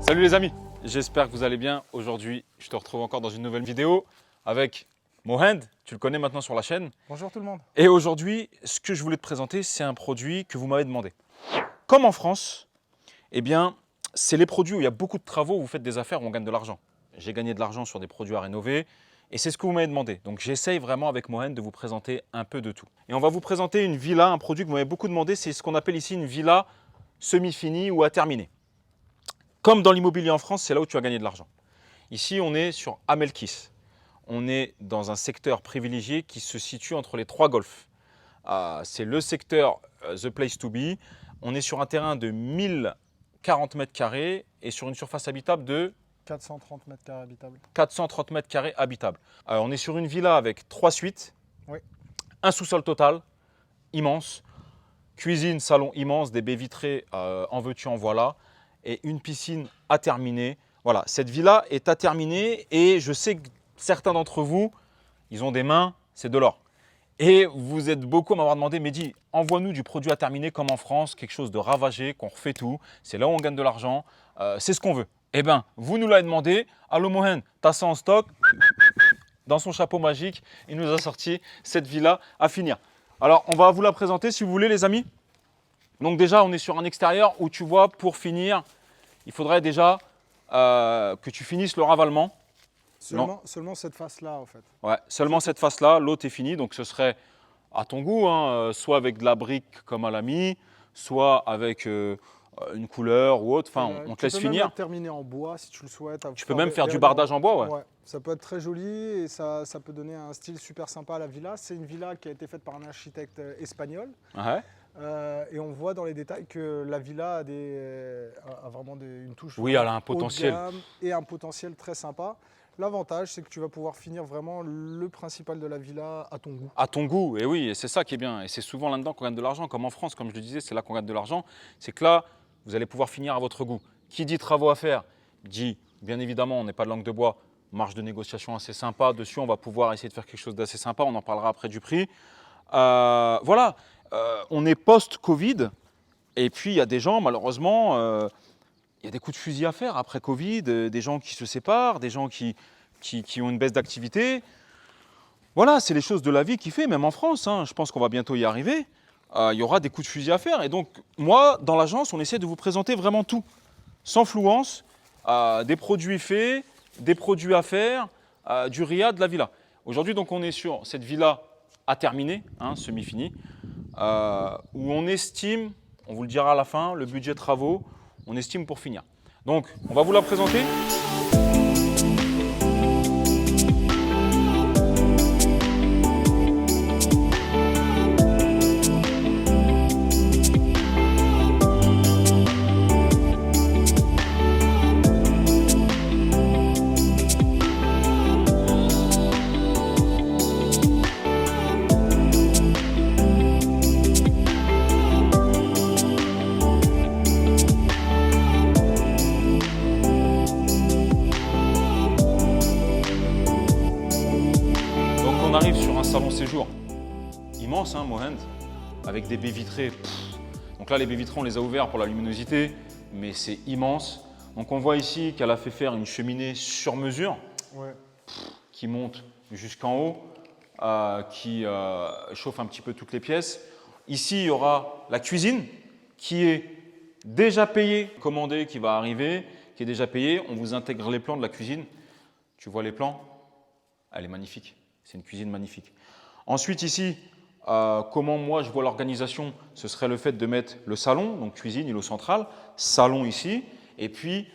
Salut les amis, j'espère que vous allez bien. Aujourd'hui, je te retrouve encore dans une nouvelle vidéo avec Mohand, tu le connais maintenant sur la chaîne. Bonjour tout le monde. Et aujourd'hui, ce que je voulais te présenter, c'est un produit que vous m'avez demandé. Comme en France, eh bien, c'est les produits où il y a beaucoup de travaux, où vous faites des affaires, où on gagne de l'argent. J'ai gagné de l'argent sur des produits à rénover et c'est ce que vous m'avez demandé. Donc j'essaye vraiment avec Mohand de vous présenter un peu de tout. Et on va vous présenter une villa, un produit que vous m'avez beaucoup demandé, c'est ce qu'on appelle ici une villa semi-finie ou à terminer. Comme dans l'immobilier en France, c'est là où tu as gagné de l'argent. Ici, on est sur Amelkis. On est dans un secteur privilégié qui se situe entre les trois golfs. C'est le secteur The Place to Be. On est sur un terrain de 1040 mètres carrés et sur une surface habitable de 430 mètres carrés habitables. 430 mètres carrés habitables. On est sur une villa avec 3 suites, Oui. un sous-sol total, immense, cuisine, salon immense, des baies vitrées en veux-tu en voilà, et une piscine à terminer. Voilà, cette villa est à terminer et je sais que certains d'entre vous, ils ont des mains, c'est de l'or. Et vous êtes beaucoup à m'avoir demandé, Mehdi, envoie-nous du produit à terminer comme en France, quelque chose de ravagé, qu'on refait tout. C'est là où on gagne de l'argent, c'est ce qu'on veut. Eh bien, vous nous l'avez demandé. Allô Mohand, t'as ça en stock? Dans son chapeau magique, il nous a sorti cette villa à finir. Alors, on va vous la présenter si vous voulez, les amis. Donc déjà, on est sur un extérieur où tu vois, pour finir, il faudrait déjà que tu finisses le ravalement. Seulement cette face-là, en fait. Ouais, seulement cette face-là, l'autre est finie. Donc ce serait à ton goût, hein, soit avec de la brique comme à l'ami, soit avec une couleur ou autre. Enfin, on te laisse finir. Tu peux même terminer en bois si tu le souhaites. Tu peux même faire du bardage en bois, ouais. Ça peut être très joli et ça peut donner un style super sympa à la villa. C'est une villa qui a été faite par un architecte espagnol. Ouais. Et on voit dans les détails que la villa a vraiment une touche Oui, elle a un haut de potentiel. gamme et un potentiel très sympa. L'avantage, c'est que tu vas pouvoir finir vraiment le principal de la villa à ton goût. À ton goût, et oui, et c'est ça qui est bien. Et c'est souvent là-dedans qu'on gagne de l'argent, comme en France, comme je le disais, c'est là qu'on gagne de l'argent. C'est que là, vous allez pouvoir finir à votre goût. Qui dit travaux à faire, dit, bien évidemment, on n'est pas de langue de bois, marge de négociation assez sympa. Dessus, on va pouvoir essayer de faire quelque chose d'assez sympa. On en parlera après du prix. Voilà, on est post-Covid. Et puis, il y a des gens, malheureusement, il y a des coups de fusil à faire après Covid, des gens qui se séparent, des gens qui ont une baisse d'activité. Voilà, c'est les choses de la vie qui fait, même en France, hein, je pense qu'on va bientôt y arriver. Il y aura des coups de fusil à faire. Et donc, moi, dans l'agence, on essaie de vous présenter vraiment tout, sans flouance, des produits faits, des produits à faire, du riad, de la villa. Aujourd'hui, donc, on est sur cette villa à terminer, hein, semi-finie, où on estime, on vous le dira à la fin, le budget travaux, on estime pour finir. Donc, on va vous la présenter. On arrive sur un salon séjour immense, hein, Mohand, avec des baies vitrées. Donc là, les baies vitrées, on les a ouvertes pour la luminosité, mais c'est immense. Donc on voit ici qu'elle a fait faire une cheminée sur mesure, qui monte jusqu'en haut, qui chauffe un petit peu toutes les pièces. Ici, il y aura la cuisine qui est déjà payée, commandée, qui va arriver, qui est déjà payée. On vous intègre les plans de la cuisine. Tu vois les plans? Elle est magnifique. C'est une cuisine magnifique. Ensuite ici, comment moi je vois l'organisation, ce serait le fait de mettre le salon, donc cuisine, îlot central, salon ici, et puis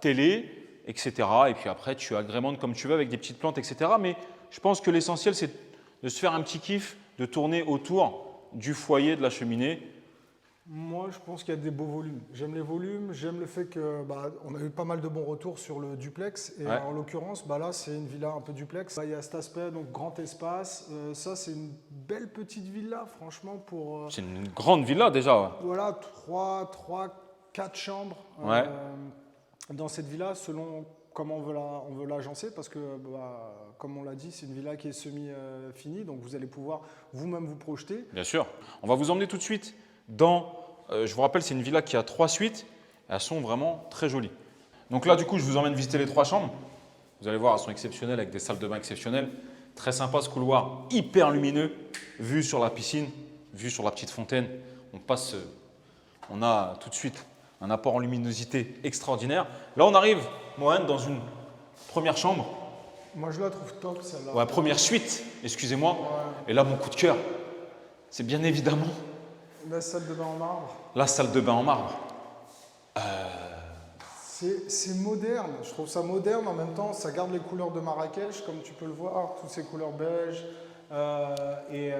télé, etc. Et puis après, tu agrémentes comme tu veux avec des petites plantes, etc. Mais je pense que l'essentiel, c'est de se faire un petit kiff, de tourner autour du foyer, de la cheminée. Moi, je pense qu'il y a des beaux volumes. J'aime les volumes, j'aime le fait que on a eu pas mal de bons retours sur le duplex. Et en l'occurrence, là, c'est une villa un peu duplex. Il y a cet aspect, donc grand espace. Ça, c'est une belle petite villa, franchement, pour… C'est une grande villa déjà. Ouais. Voilà, 4 chambres dans cette villa, selon comment on veut l'agencer. Parce que, comme on l'a dit, c'est une villa qui est semi-finie. Donc, vous allez pouvoir vous-même vous projeter. Bien sûr. On va vous emmener tout de suite dans… je vous rappelle, c'est une villa qui a 3 suites. Elles sont vraiment très jolies. Donc là, du coup, je vous emmène visiter les 3 chambres. Vous allez voir, elles sont exceptionnelles avec des salles de bain exceptionnelles. Très sympa ce couloir, hyper lumineux, vue sur la piscine, vue sur la petite fontaine. On a tout de suite un apport en luminosité extraordinaire. Là, on arrive, Mohamed, dans une première chambre. Moi, je la trouve top, celle-là. Ouais, première suite, excusez-moi. Ouais. Et là, mon coup de cœur, c'est bien évidemment La salle de bain en marbre. la salle de bain en marbre. C'est moderne, je trouve ça moderne, en même temps ça garde les couleurs de Marrakech, comme tu peux le voir, toutes ces couleurs beige et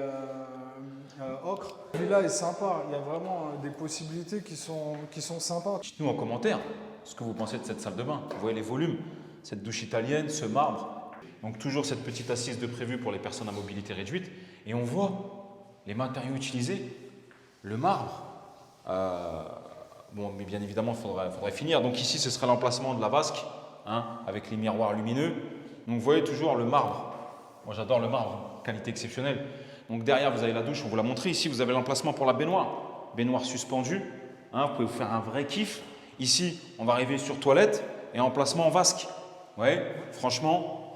ocre. Celui-là est sympa, il y a vraiment des possibilités qui sont sympas. Dites-nous en commentaire ce que vous pensez de cette salle de bain. Vous voyez les volumes, cette douche italienne, ce marbre. Donc toujours cette petite assise de prévu pour les personnes à mobilité réduite. Et on voit les matériaux utilisés, le marbre. Bon, mais bien évidemment, il faudrait finir. Donc ici, ce serait l'emplacement de la vasque, hein, avec les miroirs lumineux. Donc vous voyez toujours le marbre. Moi, j'adore le marbre, qualité exceptionnelle. Donc derrière, vous avez la douche, on vous l'a montré. Ici, vous avez l'emplacement pour la baignoire. Baignoire suspendue. Hein, vous pouvez vous faire un vrai kiff. Ici, on va arriver sur toilette et emplacement en vasque. Ouais, franchement,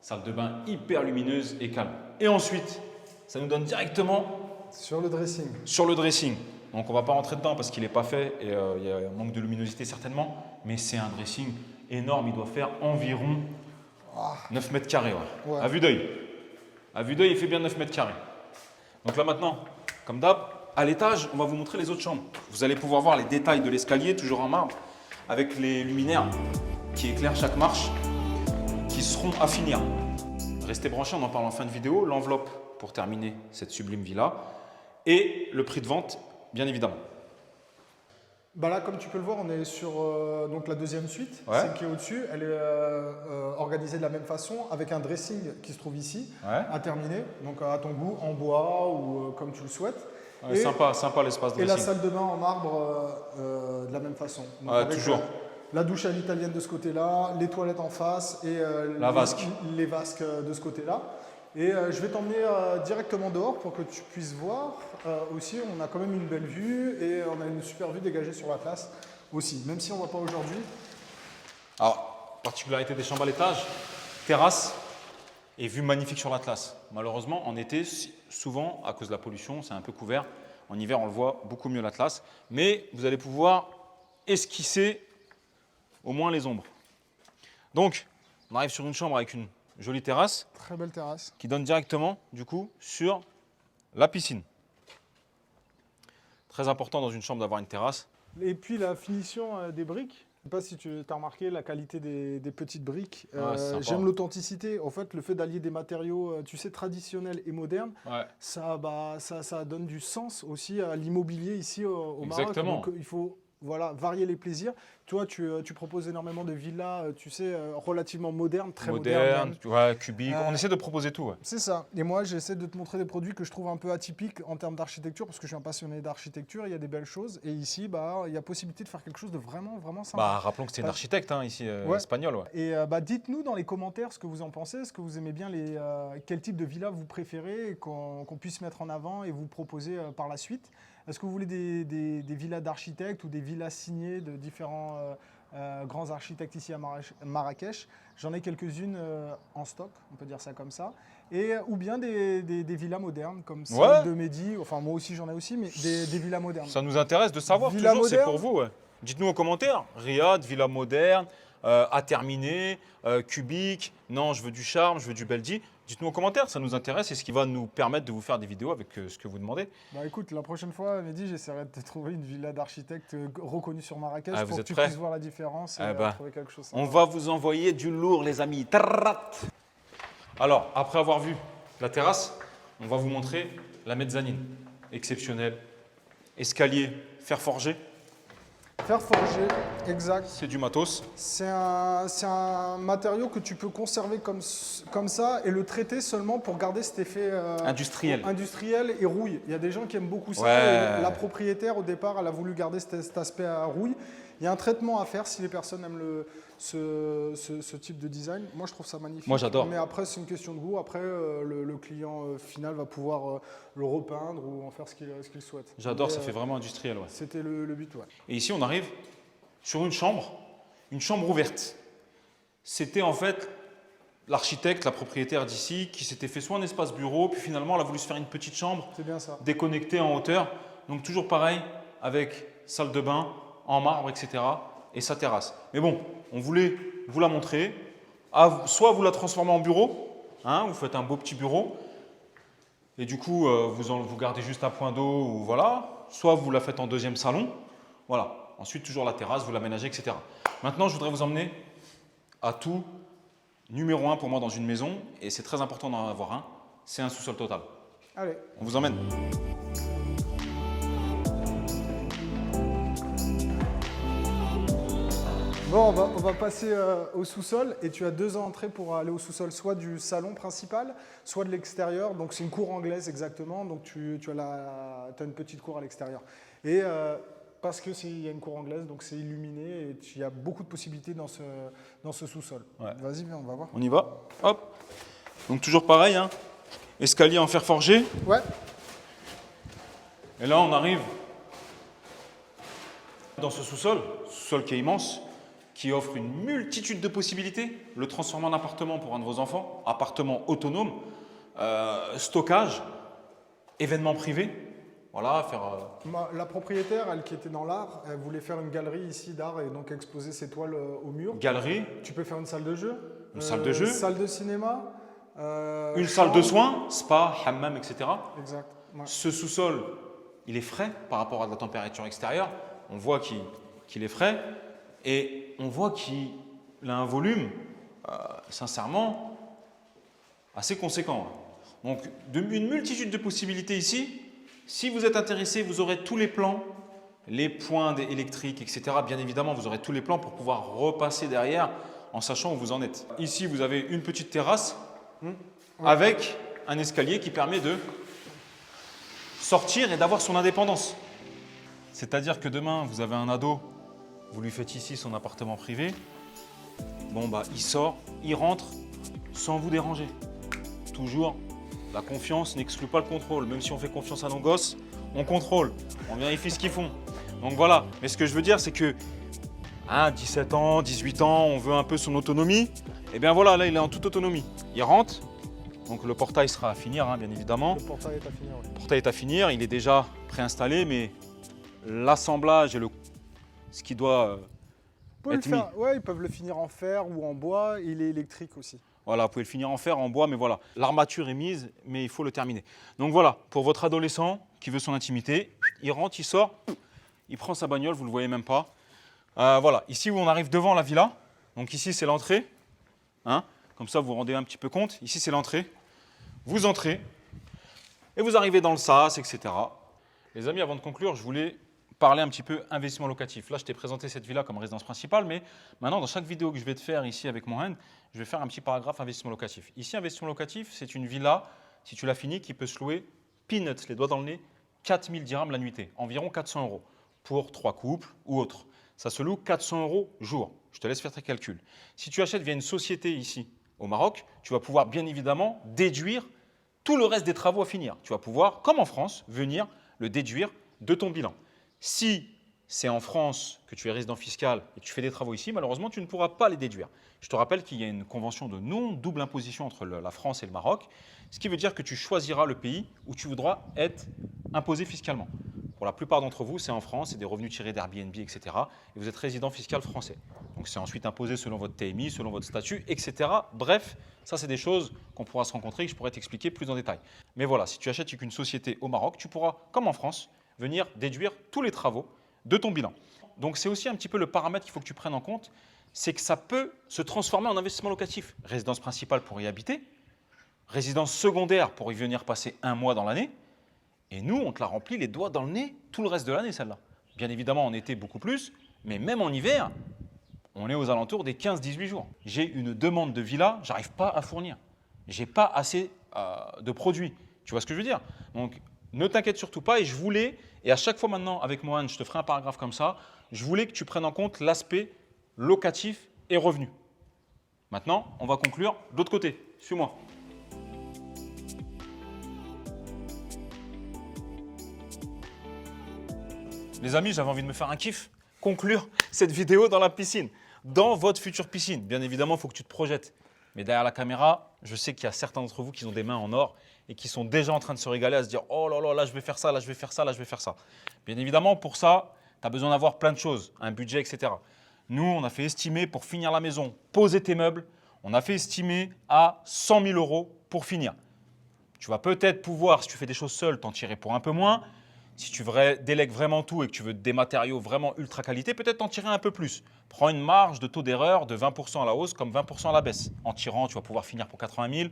salle de bain hyper lumineuse et calme. Et ensuite, ça nous donne directement Sur le dressing. sur le dressing. Donc on ne va pas rentrer dedans parce qu'il n'est pas fait et il y a un manque de luminosité certainement. Mais c'est un dressing énorme, il doit faire environ 9 mètres carrés. Ouais. Ouais. À vue d'œil. À vue d'œil, il fait bien 9 mètres carrés. Donc là maintenant, comme d'hab, à l'étage, on va vous montrer les autres chambres. Vous allez pouvoir voir les détails de l'escalier, toujours en marbre, avec les luminaires qui éclairent chaque marche, qui seront à finir. Restez branchés, on en parle en fin de vidéo. L'enveloppe pour terminer cette sublime villa et le prix de vente, bien évidemment. Bah là, comme tu peux le voir, on est sur donc la deuxième suite, Ouais. celle qui est au-dessus. Elle est organisée de la même façon, avec un dressing qui se trouve ici, Ouais. à terminer, donc à ton goût, en bois ou comme tu le souhaites. Ouais, sympa l'espace Et la dressing. salle de bain en marbre de la même façon. Donc Ouais, avec, toujours. la douche à l'italienne de ce côté-là, les toilettes en face et La vasque. les vasques de ce côté-là. Et je vais t'emmener directement dehors pour que tu puisses voir. Aussi, on a quand même une belle vue et on a une super vue dégagée sur la place aussi, même si on ne voit pas aujourd'hui. Alors, particularité des chambres à l'étage, terrasse et vue magnifique sur l'Atlas. Malheureusement, en été, souvent, à cause de la pollution, c'est un peu couvert. En hiver, on le voit beaucoup mieux l'Atlas. Mais vous allez pouvoir esquisser au moins les ombres. Donc, on arrive sur une chambre avec une jolie terrasse Très belle terrasse. qui donne directement, du coup, sur la piscine. Très important dans une chambre d'avoir une terrasse. Et puis la finition des briques. Je ne sais pas si tu as remarqué la qualité des petites briques. Ouais, c'est sympa. J'aime l'authenticité. En fait, le fait d'allier des matériaux, tu sais, traditionnels et modernes, Ouais. ça donne du sens aussi à l'immobilier ici au Maroc. Exactement. Donc il faut varier les plaisirs. Toi, tu proposes énormément de villas, tu sais, relativement modernes, très modernes. Moderne, ouais, cubique. On essaie de proposer tout. Ouais. C'est ça. Et moi, j'essaie de te montrer des produits que je trouve un peu atypiques en termes d'architecture, parce que je suis un passionné d'architecture, il y a des belles choses. Et ici, il y a possibilité de faire quelque chose de vraiment, vraiment sympa. Bah, rappelons que c'est une Ouais. architecte ici, Ouais. espagnole. Ouais. Et dites-nous dans les commentaires ce que vous en pensez, est-ce que vous aimez bien quel type de villa vous préférez et qu'on puisse mettre en avant et vous proposer par la suite. Est-ce que vous voulez des villas d'architectes ou des villas signées de différents grands architectes ici à Marrakech? J'en ai quelques-unes en stock, on peut dire ça comme ça. Ou bien des villas modernes comme celle Ouais. de Mehdi, enfin moi aussi j'en ai aussi, mais des villas modernes. Ça nous intéresse de savoir, Villa toujours, c'est moderne. pour vous. Ouais. Dites-nous en commentaire. Riyad, villa moderne, à terminer, cubique, non, je veux du charme, je veux du Beldi. Dites-nous en commentaire, ça nous intéresse et ce qui va nous permettre de vous faire des vidéos avec ce que vous demandez. Bah écoute, la prochaine fois, Mehdi, j'essaierai de te trouver une villa d'architecte reconnue sur Marrakech Ah, vous pour que êtes tu prêts? puisses voir la différence et Ah bah, trouver quelque chose. On va vous envoyer du lourd, les amis. Tarrat. Alors, après avoir vu la terrasse, on va vous montrer la mezzanine. Exceptionnelle. Escalier, fer forgé. Fer forgé, exact. C'est du matos. C'est un matériau que tu peux conserver comme ça et le traiter seulement pour garder cet effet Industriel. industriel et rouille. Il y a des gens qui aiment beaucoup ça. Ouais. Et la propriétaire, au départ, elle a voulu garder cet aspect à rouille. Il y a un traitement à faire si les personnes aiment ce type de design. Moi, je trouve ça magnifique. Moi, j'adore. Mais après, c'est une question de goût. Après, le client final va pouvoir le repeindre ou en faire ce qu'il souhaite. J'adore, Mais, ça fait vraiment industriel. Ouais. C'était le but, ouais. Et ici, on arrive sur une chambre une chambre ouverte. C'était en fait l'architecte, la propriétaire d'ici, qui s'était fait soit un espace bureau, puis finalement elle a voulu se faire une petite chambre C'est bien ça. déconnectée en hauteur. Donc toujours pareil, avec salle de bain, en marbre, etc. et sa terrasse. Mais bon, on voulait vous la montrer. Soit vous la transformez en bureau, hein, vous faites un beau petit bureau, et du coup vous gardez juste un point d'eau, ou voilà. Soit vous la faites en deuxième salon, voilà. Ensuite toujours la terrasse, vous l'aménagez, etc. Maintenant je voudrais vous emmener à tout numéro 1 pour moi dans une maison, et c'est très important d'en avoir un, c'est un sous-sol total. Allez. On vous emmène. Bon, on va passer au sous-sol et tu as 2 entrées pour aller au sous-sol, soit du salon principal, soit de l'extérieur. Donc c'est une cour anglaise exactement, donc tu as une petite cour à l'extérieur. Et parce qu'il y a une cour anglaise, donc c'est illuminé et il y a beaucoup de possibilités dans ce sous-sol. Ouais. Vas-y, viens, on va voir. On y va. Hop. Donc toujours pareil, hein. Escalier en fer forgé. Ouais, Et là on arrive dans ce sous-sol qui est immense, qui offre une multitude de possibilités. Le transformer en appartement pour un de vos enfants, appartement autonome, stockage, événements privés. Voilà, faire. la propriétaire, elle qui était dans l'art, elle voulait faire une galerie ici d'art et donc exposer ses toiles au mur. Galerie, Tu peux faire une salle de jeu. Une salle de jeu. Salle de cinéma. une salle de chambre. soins, spa, hammam, etc. Exact. Ouais. Ce sous-sol, il est frais par rapport à la température extérieure. On voit qu'il est frais et on voit qu'il a un volume, sincèrement, assez conséquent. Donc, une multitude de possibilités ici. Si vous êtes intéressé, vous aurez tous les plans, les points électriques, etc. Bien évidemment, vous aurez tous les plans pour pouvoir repasser derrière en sachant où vous en êtes. Ici, vous avez une petite terrasse avec un escalier qui permet de sortir et d'avoir son indépendance. C'est-à-dire que demain, vous avez un ado, vous lui faites ici son appartement privé, bon bah il sort, il rentre sans vous déranger. Toujours, la confiance n'exclut pas le contrôle. Même si on fait confiance à nos gosses, on contrôle, on vérifie ce qu'ils font. Donc voilà, mais ce que je veux dire, c'est que 17 ans, 18 ans, on veut un peu son autonomie. Et bien voilà, là il est en toute autonomie. Il rentre, donc le portail sera à finir, hein, bien évidemment. Le portail est à finir. Oui. Le portail est à finir, il est déjà préinstallé, mais l'assemblage et ce qui doit être mis. Ouais, ils peuvent le finir en fer ou en bois. Il est électrique aussi. Voilà, vous pouvez le finir en fer, en bois, mais voilà. L'armature est mise, mais il faut le terminer. Donc voilà, pour votre adolescent qui veut son intimité, il rentre, il sort, il prend sa bagnole, vous ne le voyez même pas. Voilà, ici où on arrive devant la villa, donc ici c'est l'entrée, hein, comme ça vous vous rendez un petit peu compte, ici c'est l'entrée, vous entrez et vous arrivez dans le sas, etc. Les amis, avant de conclure, je voulais parler un petit peu investissement locatif. Là, je t'ai présenté cette villa comme résidence principale, mais maintenant, dans chaque vidéo que je vais te faire ici avec Mohamed, je vais faire un petit paragraphe investissement locatif. Ici, investissement locatif, c'est une villa, si tu l'as finie, qui peut se louer peanuts, les doigts dans le nez, 4000 dirhams la nuitée, environ 400 € pour 3 couples ou autres. Ça se loue 400 € jour. Je te laisse faire tes calculs. Si tu achètes via une société ici au Maroc, tu vas pouvoir bien évidemment déduire tout le reste des travaux à finir. Tu vas pouvoir, comme en France, venir le déduire de ton bilan. Si c'est en France que tu es résident fiscal et que tu fais des travaux ici, malheureusement, tu ne pourras pas les déduire. Je te rappelle qu'il y a une convention de non-double imposition entre la France et le Maroc, ce qui veut dire que tu choisiras le pays où tu voudras être imposé fiscalement. Pour la plupart d'entre vous, c'est en France, c'est des revenus tirés d'Airbnb, etc. Et vous êtes résident fiscal français. Donc c'est ensuite imposé selon votre TMI, selon votre statut, etc. Bref, ça c'est des choses qu'on pourra se rencontrer et que je pourrais t'expliquer plus en détail. Mais voilà, si tu achètes une société au Maroc, tu pourras, comme en France, venir déduire tous les travaux de ton bilan. Donc c'est aussi un petit peu le paramètre qu'il faut que tu prennes en compte, c'est que ça peut se transformer en investissement locatif. Résidence principale pour y habiter, résidence secondaire pour y venir passer un mois dans l'année, et nous, on te la remplit les doigts dans le nez tout le reste de l'année, celle-là. Bien évidemment, en été, beaucoup plus, mais même en hiver, on est aux alentours des 15-18 jours. J'ai une demande de villa, j'arrive pas à fournir. J'ai pas assez de produits. Tu vois ce que je veux dire? Donc, ne t'inquiète surtout pas, et à chaque fois maintenant, avec Mohan, je te ferai un paragraphe comme ça, je voulais que tu prennes en compte l'aspect locatif et revenu. Maintenant, on va conclure de l'autre côté. Suis-moi. Les amis, j'avais envie de me faire un kiff, conclure cette vidéo dans la piscine. dans votre future piscine. Bien évidemment, il faut que tu te projettes. Mais derrière la caméra, je sais qu'il y a certains d'entre vous qui ont des mains en or et qui sont déjà en train de se régaler à se dire « Oh là là, là je vais faire ça, là je vais faire ça, là je vais faire ça ». Bien évidemment, pour ça, tu as besoin d'avoir plein de choses, un budget, etc. Nous, on a fait estimer pour finir la maison, poser tes meubles, on a fait estimer à 100 000 € pour finir. Tu vas peut-être pouvoir, si tu fais des choses seul, t'en tirer pour un peu moins. Si tu délègues vraiment tout et que tu veux des matériaux vraiment ultra qualité, peut-être t'en tirer un peu plus. Prends une marge de taux d'erreur de 20% à la hausse comme 20% à la baisse. En tirant, tu vas pouvoir finir pour 80 000.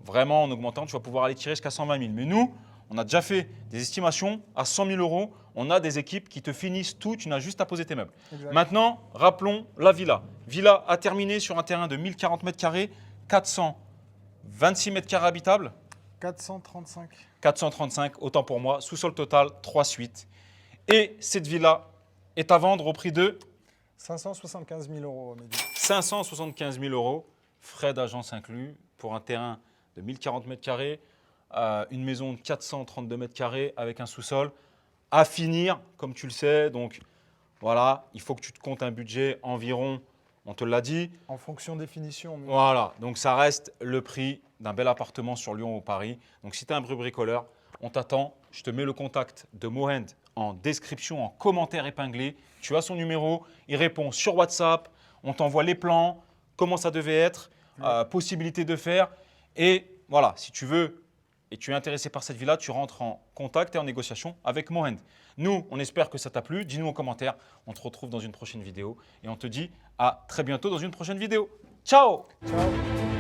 Vraiment, en augmentant, tu vas pouvoir aller tirer jusqu'à 120 000. Mais nous, on a déjà fait des estimations à 100 000 €. On a des équipes qui te finissent tout. Tu n'as juste à poser tes meubles. Exact. Maintenant, rappelons la villa. Villa a terminé sur un terrain de 1040 m², 426 m² habitables. 435. 435, autant pour moi, sous-sol total, 3 suites. Et cette villa est à vendre au prix de 575 000 €, Mehdi. 575 000 €, frais d'agence inclus, pour un terrain de 1040 m², une maison de 432 m² avec un sous-sol à finir, comme tu le sais. Donc voilà, il faut que tu te comptes un budget environ, on te l'a dit. En fonction des finitions. Mehdi. Voilà, donc ça reste le prix d'un bel appartement sur Lyon ou Paris. Donc si tu es un bricoleur, on t'attend. Je te mets le contact de Mohand en description, en commentaire épinglé. Tu as son numéro, il répond sur WhatsApp. On t'envoie les plans, comment ça devait être, possibilité de faire. Et voilà, si tu veux et tu es intéressé par cette villa, tu rentres en contact et en négociation avec Mohand. Nous, on espère que ça t'a plu. Dis-nous en commentaire. On te retrouve dans une prochaine vidéo et on te dit à très bientôt dans une prochaine vidéo. Ciao! Ciao.